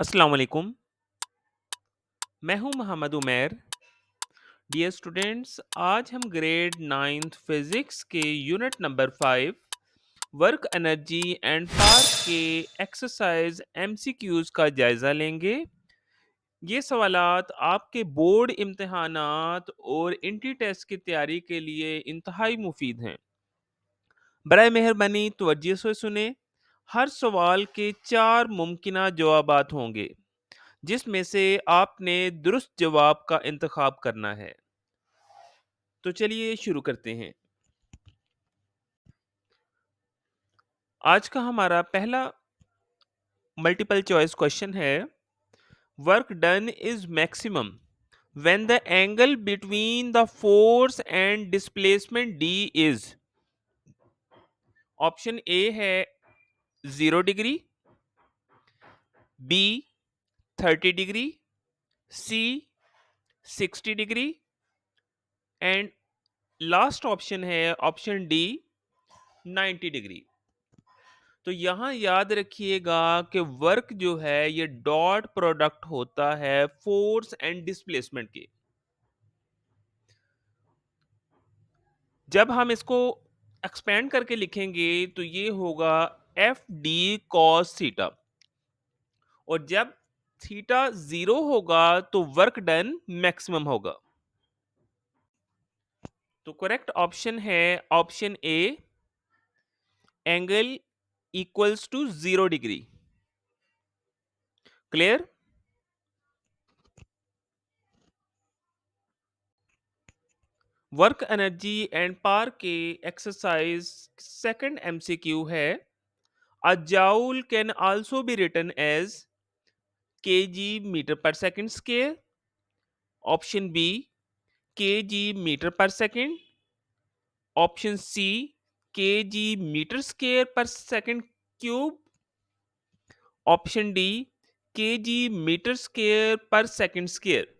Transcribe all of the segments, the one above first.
अस्सलाम वालेकुम। मैं हूं मोहम्मद उमैर। डियर स्टूडेंट्स, आज हम ग्रेड 9th फिजिक्स के unit number 5 work energy and power के एक्सरसाइज एमसीक्यूज का जायजा लेंगे। ये सवालात आपके बोर्ड इम्तिहानात और इंटी टेस्ट की तैयारी के लिए इंतहाई मुफीद हैं। बराए मेहरबानी तवज्जो से सुने। हर सवाल के 4 मुमकिना जवाबात होंगे, जिसमें से आपने दुरुस्त जवाब का इंतखाब करना है। तो चलिए शुरू करते हैं। आज का हमारा पहला मल्टीपल चॉइस क्वेश्चन है, work done is maximum when the angle between the force and displacement D is. Option A है 0 degree, B 30 degree, C 60 degree and last option है ऑप्शन डी 90 डिग्री। तो यहां याद रखिएगा कि वर्क जो है ये डॉट प्रोडक्ट होता है फोर्स एंड डिस्प्लेसमेंट के। जब हम इसको एक्सपेंड करके लिखेंगे तो ये होगा एफ डी कॉस थीटा, और जब थीटा 0 होगा तो वर्क डन मैक्सिमम होगा। तो करेक्ट ऑप्शन है option A, angle equals to 0 degree. Clear. Work energy and power के एक्सरसाइज सेकंड एमसीक्यू है, a joule can also be written as kg meter per second square। Option B kg metre पर second, option C kg metre square per second cube, option D kg metre square per second square.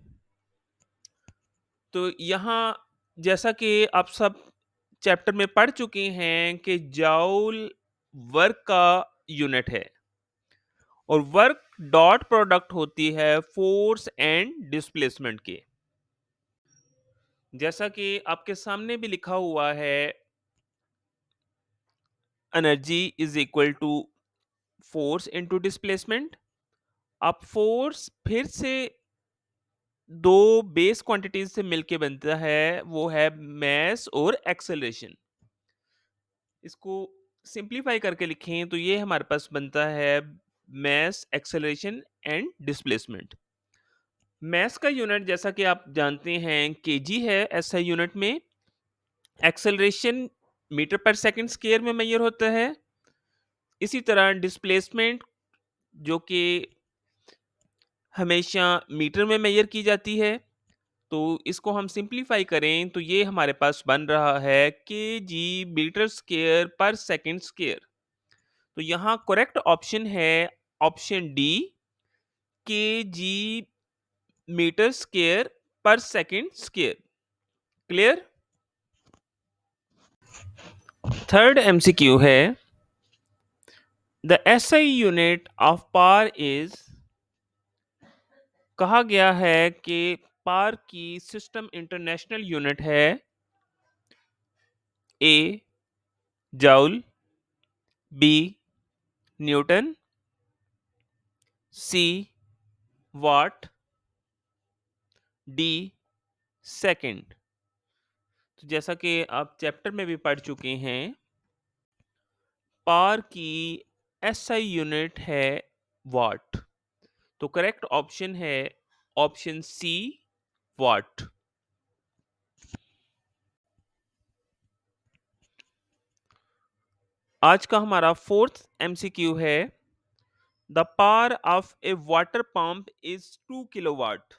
तो यहाँ जैसा कि आप सब chapter में पढ़ चुके हैं कि जाउल वर्क का यूनिट है और वर्क डॉट प्रोडक्ट होती है फोर्स एंड डिस्प्लेसमेंट के। जैसा कि आपके सामने भी लिखा हुआ है, energy is equal to force into displacement. अब फोर्स फिर से दो बेस क्वांटिटीज से मिलके बनता है, वो है मैस और एक्सेलरेशन। इसको सिंपलीफाई करके लिखें तो ये हमारे पास बनता है mass, acceleration and displacement. Mass का यूनिट जैसा कि आप जानते हैं केजी है एसआई यूनिट में। एक्सेलरेशन मीटर पर सेकंड स्क्वायर में मेजर होता है। इसी तरह डिस्प्लेसमेंट जो कि हमेशा मीटर में मेजर की जाती है। तो इसको हम सिंपलीफाई करें तो ये हमारे पास बन रहा है K G metre square per second square. तो यहाँ करेक्ट ऑप्शन है option D, K G metre square per second square. Clear. Third MCQ है, the SI unit of power is. कहा गया है कि पावर की सिस्टम इंटरनेशनल यूनिट है ए जाउल, बी न्यूटन, सी वाट, डी सेकंड। तो जैसा कि आप चैप्टर में भी पढ़ चुके हैं, पावर की एसआई यूनिट है वाट। तो करेक्ट ऑप्शन है ऑप्शन सी वाट। आज का हमारा फोर्थ एमसीक्यू है, the power of A water pump is 2 kilowatt.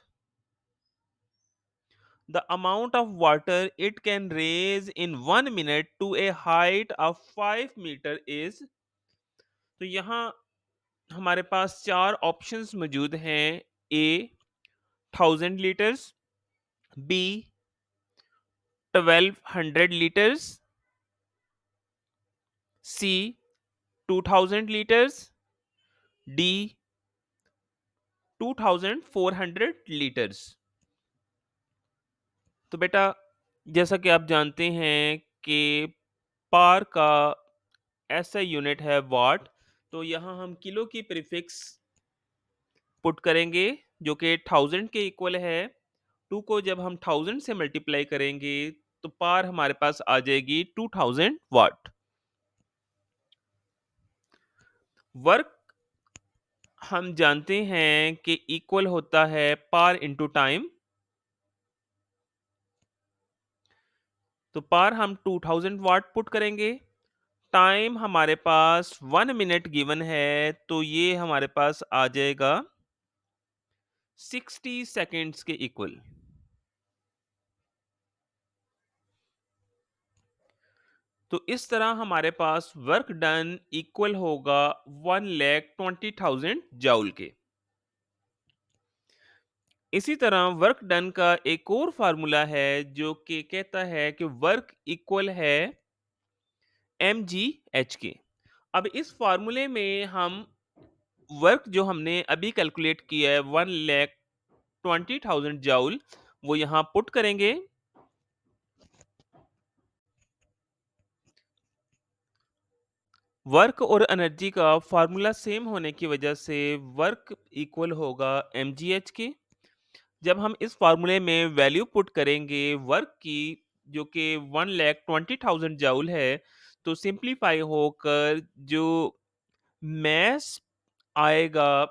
The amount of water it can raise in 1 minute to a height of 5 meter is। तो यहाँ हमारे पास चार ऑप्शंस मौजूद हैं। ए 1000 लीटर्स, बी 1200 लीटर्स, सी 2000 लीटर्स, डी 2400 लीटर्स। तो बेटा जैसा कि आप जानते हैं कि पार का ऐसा यूनिट है वाट, तो यहाँ हम किलो की प्रीफिक्स पुट करेंगे जो कि 1000 के इक्वल है। 2 को जब हम 1000 से मल्टीप्लाई करेंगे तो पार हमारे पास आ जाएगी 2000 वाट। वर्क हम जानते हैं कि इक्वल होता है पार इनटू टाइम। तो पार हम 2000 वाट पुट करेंगे। टाइम हमारे पास 1 मिनट गिवन है, तो ये हमारे पास आ जाएगा 60 सेकेंड्स के इक्वल। तो इस तरह हमारे पास वर्क डन इक्वल होगा 1,20,000 जूल के। इसी तरह वर्क डन का एक और फार्मूला है जो कि कहता है कि वर्क इक्वल है mgh के। अब इस फार्मूले में हम वर्क जो हमने अभी कैलकुलेट किया है 1,20,000 जूल, वो यहाँ पुट करेंगे। वर्क और एनर्जी का फार्मूला सेम होने की वजह से वर्क इक्वल होगा mgh के। जब हम इस फार्मूले में वैल्यू पुट करेंगे वर्क की जो कि 1,20,000 जूल है, तो सिंपलीफाई होकर जो मैस आएगा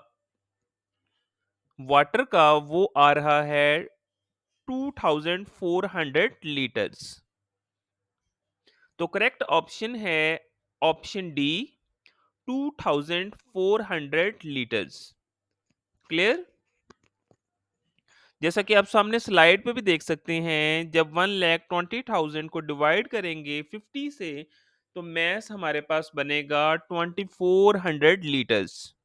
वाटर का वो आ रहा है 2400 लीटर्स। तो करेक्ट ऑप्शन है ऑप्शन डी, 2400 लीटर्स। क्लियर? जैसा कि आप सामने स्लाइड पे भी देख सकते हैं, जब 1,20,000 को डिवाइड करेंगे 50 से, तो मैस हमारे पास बनेगा 2400 लीटर्स।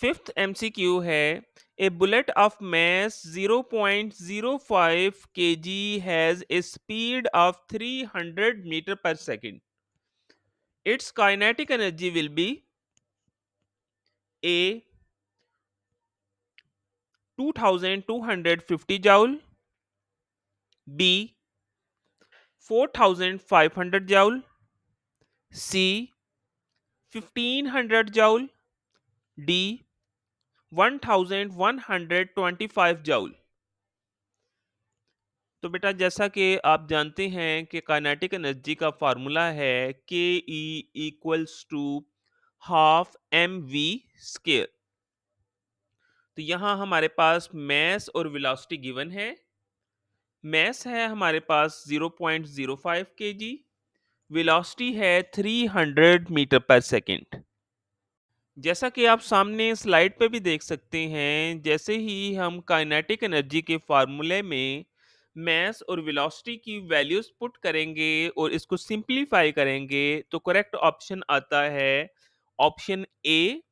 फिफ्थ एमसीक्यू है, ए bullet of mass 0.05 kg has a speed of 300 meter per second. Its kinetic energy will be A 2250 joule, B 4500 joule, C 1500 joule, D 1125 joule। तो बेटा जैसा कि आप जानते हैं कि काइनेटिक एनर्जी का फार्मूला है K E equals to half M V square. तो यहाँ हमारे पास मैस और वेलोसिटी गिवन है। मैस है हमारे पास 0.05 केजी, वेलोसिटी है 300 मीटर पर सेकंड। जैसा कि आप सामने स्लाइड पे भी देख सकते हैं, जैसे ही हम काइनेटिक एनर्जी के फार्मूले में मास और वेलोसिटी की वैल्यूज पुट करेंगे और इसको सिंपलीफाई करेंगे, तो करेक्ट ऑप्शन आता है option A,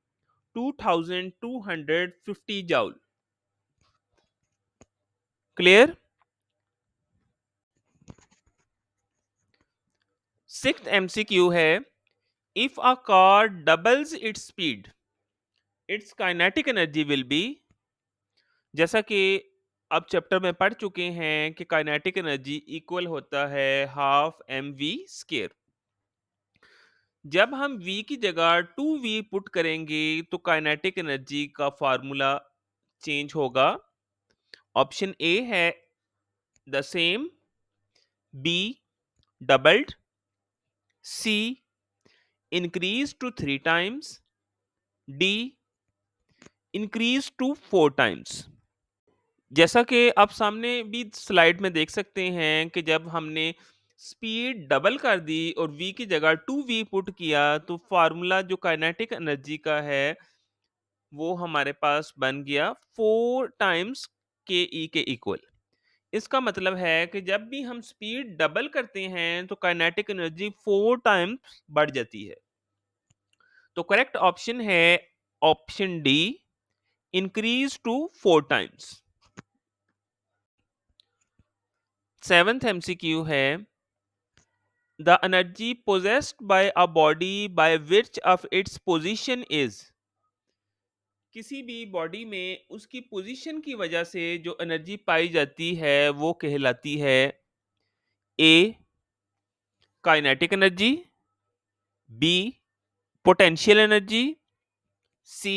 2250 joule. Clear? Sixth MCQ है, if a car doubles its speed, its kinetic energy will be. जैसा कि अब चैप्टर में पढ़ चुके हैं कि काइनेटिक एनर्जी इक्वल होता है हाफ एम वी स्केयर। जब हम v की जगह 2v पुट करेंगे तो काइनेटिक एनर्जी का फार्मूला चेंज होगा। ऑप्शन ए है the same, B doubled, C increase to 3 times, D increase to 4 times. जैसा कि आप सामने भी स्लाइड में देख सकते हैं कि जब हमने स्पीड डबल कर दी और v की जगह 2v पुट किया, तो फार्मूला जो काइनेटिक एनर्जी का है वो हमारे पास बन गया 4 टाइम्स के ई के इक्वल। इसका मतलब है कि जब भी हम स्पीड डबल करते हैं तो काइनेटिक एनर्जी 4 टाइम्स बढ़ जाती है। तो करेक्ट ऑप्शन है option D, increase to 4 times. Seventh MCQ है, the energy possessed by a body by which of its position is, किसी भी बॉडी में उसकी पोजीशन की वजह से जो एनर्जी पाई जाती है वो कहलाती है A kinetic energy, B potential energy, C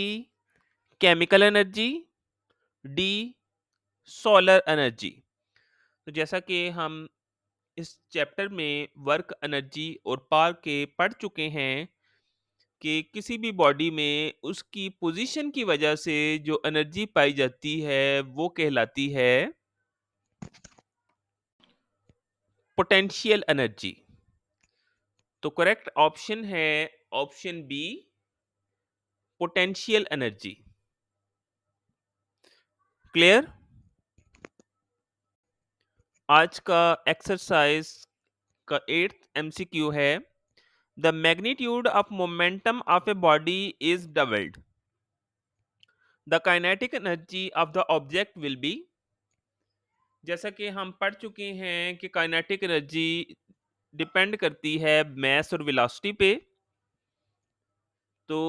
chemical energy, D solar energy. तो जैसा कि हम इस चैप्टर में वर्क एनर्जी और पावर के पढ़ चुके हैं कि किसी भी बॉडी में उसकी पोजीशन की वजह से जो एनर्जी पाई जाती है वो कहलाती है पोटेंशियल एनर्जी। तो करेक्ट ऑप्शन है option B potential energy. Clear? आज का एक्सरसाइज का 8th एमसीक्यू है the magnitude of momentum of a body is doubled the kinetic energy of the object will be. जैसा कि हम पढ़ चुके हैं कि काइनेटिक एनर्जी डिपेंड करती है मैस और वेलोसिटी पे। तो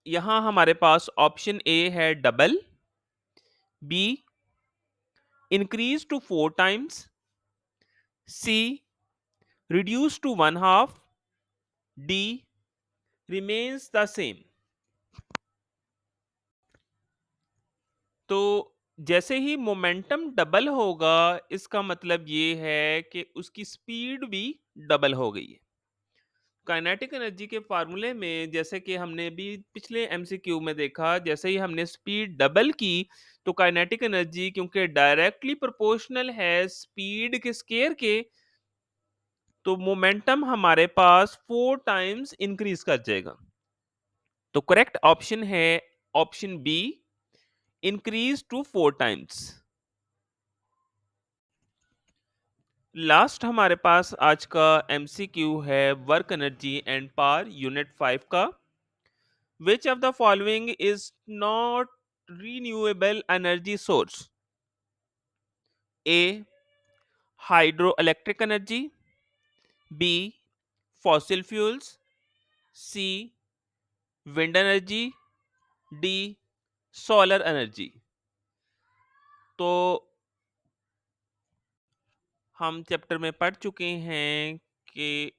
यहाँ हमारे पास ऑप्शन ए है double, B increase to 4 times, C reduce to 1/2, D remains the same. तो जैसे ही मोमेंटम डबल होगा इसका मतलब ये है कि उसकी स्पीड भी डबल हो गई है। काइनेटिक एनर्जी के फार्मूले में जैसे कि हमने भी पिछले एमसीक्यू में देखा, जैसे ही हमने स्पीड डबल की तो काइनेटिक एनर्जी क्योंकि डायरेक्टली प्रोपोर्शनल है स्पीड के स्केयर के, तो मोमेंटम हमारे पास 4 टाइम्स इंक्रीज कर जाएगा। तो करेक्ट ऑप्शन है option B increase to 4 times. Last हमारे पास आज का एमसीक्यू है work energy and power unit 5 का। Which of the following is not renewable energy source? A hydro electric energy, B fossil fuels, C wind energy, D solar energy. तो हम chapter में पढ़ चुके हैं कि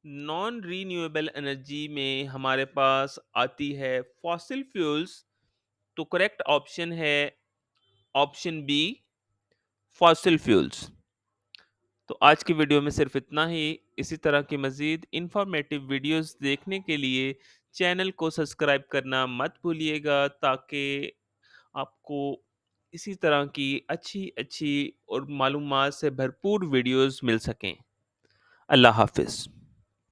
नॉन रीन्यूएबल एनर्जी में हमारे पास आती है फॉसिल फ्यूल्स। तो करेक्ट ऑप्शन है ऑप्शन बी फॉसिल फ्यूल्स। तो आज की वीडियो में सिर्फ इतना ही। इसी तरह की मज़ीद इंफॉर्मेटिव वीडियोस देखने के लिए चैनल को सब्सक्राइब करना मत भूलिएगा ताकि आपको इसी तरह की अच्छी अच्छी और मालूमात से भरपूर वीडियोस मिल सकें। अल्लाह हाफिज़।